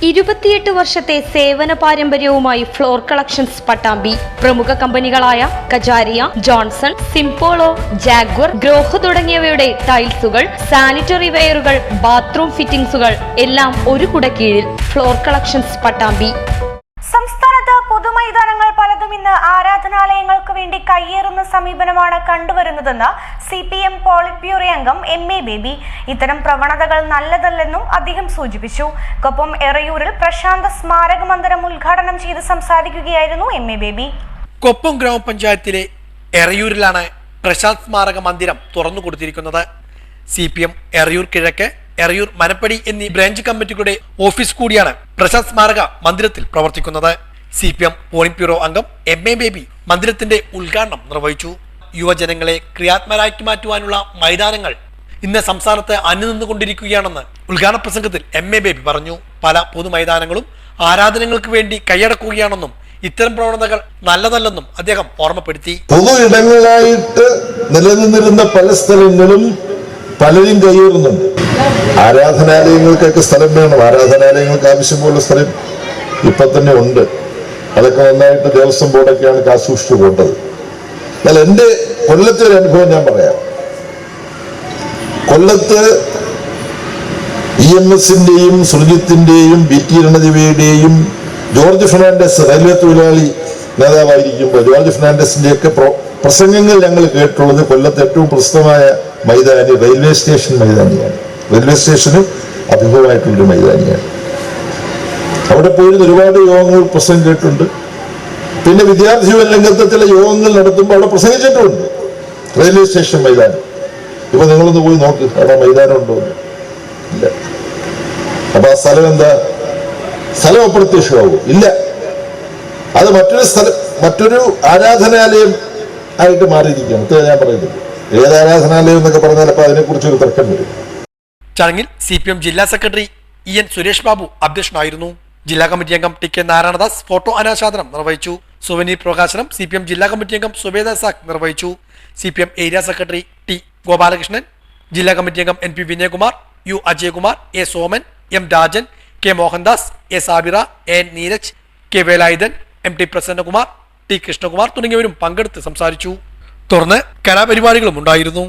28 വർഷത്തെ സേവന പാരമ്പര്യവുമായി ഫ്ലോർ കളക്ഷൻസ് പട്ടാമ്പി. പ്രമുഖ കമ്പനികളായ കജാരിയ, ജോൺസൺ, സിംപോളോ, ജാഗ്വർ, ഗ്രോഹ തുടങ്ങിയവയുടെ ടൈൽസുകൾ, സാനിറ്ററി വെയറുകൾ, ബാത്റൂം ഫിറ്റിംഗ്സുകൾ എല്ലാം ഒരു കുടക്കീഴിൽ. Floor collections Pattambi. സംസ്ഥാനത്ത് പൊതുമൈതാനങ്ങൾ പലതും ഇന്ന് ആരാധനാലയങ്ങൾക്ക് വേണ്ടി കയ്യേറുന്ന സമീപനമാണ് കണ്ടുവരുന്നതെന്ന് CPM പോളിറ്റ് ബ്യൂറോ അംഗം MA ബേബി. ഇത്തരം പ്രവണതകൾ നല്ലതല്ലെന്നും അദ്ദേഹം സൂചിപ്പിച്ചു. കൊപ്പം എറയൂരിൽ പ്രശാന്ത സ്മാരക മന്ദിരം ഉദ്ഘാടനം ചെയ്ത് സംസാരിക്കുകയായിരുന്നു MA ബേബി. കൊപ്പം ഗ്രാമപഞ്ചായത്തിലെ എറയൂരിലാണ് പ്രശാന്ത് സ്മാരക മന്ദിരം തുറന്നു കൊടുത്തിരിക്കുന്നത്. CPM എറയൂർ കിഴക്ക്, എറയൂർ, മനപ്പടി എന്നീ ബ്രാഞ്ച് കമ്മിറ്റികളുടെ ഓഫീസ് കൂടിയാണ് പ്രശാന്ത് സ്മാരക മന്ദിരത്തിൽ പ്രവർത്തിക്കുന്നത്. CPM പോളിറ്റ് ബ്യൂറോ അംഗം MA ബേബി മന്ദിരത്തിന്റെ ഉദ്ഘാടനം നിർവഹിച്ചു. യുവജനങ്ങളെ ക്രിയാത്മകരാക്കി മാറ്റുവാനുള്ള മൈതാനങ്ങൾ ഇന്ന് സംസ്ഥാനത്ത് അന്യനിന്നുകൊണ്ടിരിക്കുകയാണെന്ന് ഉദ്ഘാടന പ്രസംഗത്തിൽ MA ബേബി പറഞ്ഞു. പല പൊതുമൈതാനങ്ങളും ആരാധനകൾക്ക് വേണ്ടി കൈയടക്കുകയാണെന്നും ഇത്തരം പ്രവണതകൾ നല്ലതല്ലെന്നും അദ്ദേഹം ഓർമ്മപ്പെടുത്തി. പൊതു ഇടങ്ങളായിട്ട് നിലനിന്നിരുന്ന പല സ്ഥലങ്ങളും പലരും കയ്യേറുന്നുണ്ട്. ആരാധനാലയങ്ങൾക്കൊക്കെ സ്ഥലം വേണം. ആരാധനാലയങ്ങൾക്ക് ആവശ്യമുള്ള സ്ഥലം ഇപ്പൊ തന്നെ ഉണ്ട്. അതൊക്കെ നന്നായിട്ട് ദേവസ്വം ബോർഡൊക്കെയാണ് കാസൂക്ഷിച്ചു പോണ്ടത്. എന്നാൽ എൻ്റെ കൊല്ലത്തെ ഒരു അനുഭവം ഞാൻ പറയാം. കൊല്ലത്ത് EMSന്റെയും സുർജിത്തിന്റെയും BT രണദിവയുടെയും ജോർജ് ഫെർണാണ്ടസ് റെയിൽവേ തൊഴിലാളി നേതാവായിരിക്കുമ്പോൾ ജോർജ് ഫെർണാണ്ടസിന്റെയൊക്കെ പ്രസംഗങ്ങൾ ഞങ്ങൾ കേട്ടുള്ളത് കൊല്ലത്ത് ഏറ്റവും പ്രസിദ്ധമായ മൈതാനി റെയിൽവേ സ്റ്റേഷൻ മൈതാനിയാണ്. റെയിൽവേ സ്റ്റേഷന് അഭിമുഖമായിട്ടുള്ളൊരു മൈതാനിയാണ്. അവിടെ പോയിരുന്ന ഒരുപാട് യോഗങ്ങൾ പ്രസംഗം കേട്ടിട്ടുണ്ട്. പിന്നെ വിദ്യാർത്ഥി രംഗത്തെ ചില യോഗങ്ങൾ നടത്തുമ്പോൾ അവിടെ പ്രസംഗിച്ചിട്ടുമുണ്ട്. റെയിൽവേ സ്റ്റേഷൻ മൈതാനം ഇപ്പൊ നിങ്ങളൊന്ന് പോയി നോക്ക്, അവിടെ മൈതാനം ഉണ്ടോ? ഇല്ല. അപ്പൊ ആ സ്ഥലം എന്താ? സ്ഥലം അപ്രത്യക്ഷമാവും. ഇല്ല, അത് മറ്റൊരു സ്ഥലം, മറ്റൊരു ആരാധനാലയം ആയിട്ട് മാറിയിരിക്കുകയാണ്. ഇത്ര ഞാൻ പറയുന്നത്. ഏത് ആരാധനാലയം എന്നൊക്കെ പറഞ്ഞാൽ അപ്പൊ അതിനെക്കുറിച്ചൊരു തർക്കം വരും. ചടങ്ങിൽ CPM ജില്ലാ സെക്രട്ടറി EN സുരേഷ് ബാബു അധ്യക്ഷനായിരുന്നു. ജില്ലാ കമ്മിറ്റി അംഗം TK നാരായണദാസ് ഫോട്ടോ അനാച്ഛാദനം നിർവഹിച്ചു. സുവനീർ പ്രകാശനം CPM ജില്ലാ കമ്മിറ്റി അംഗം സുബേദ സാഖ് നിർവഹിച്ചു. CPM area secretary T Gopalakrishnan, ജില്ലാ കമ്മിറ്റി അംഗം NP Vinayakumar, U Ajayakumar, A Soman, M Rajan, K Mohandas, A Sabira, N Neeraj, K Velayudhan, MT Prasannakumar, T Krishnakumar തുടങ്ങിയവരും പങ്കെടുത്ത് സംസാരിച്ചു. തുടർന്ന് കലാപരിപാടികളും ഉണ്ടായിരുന്നു.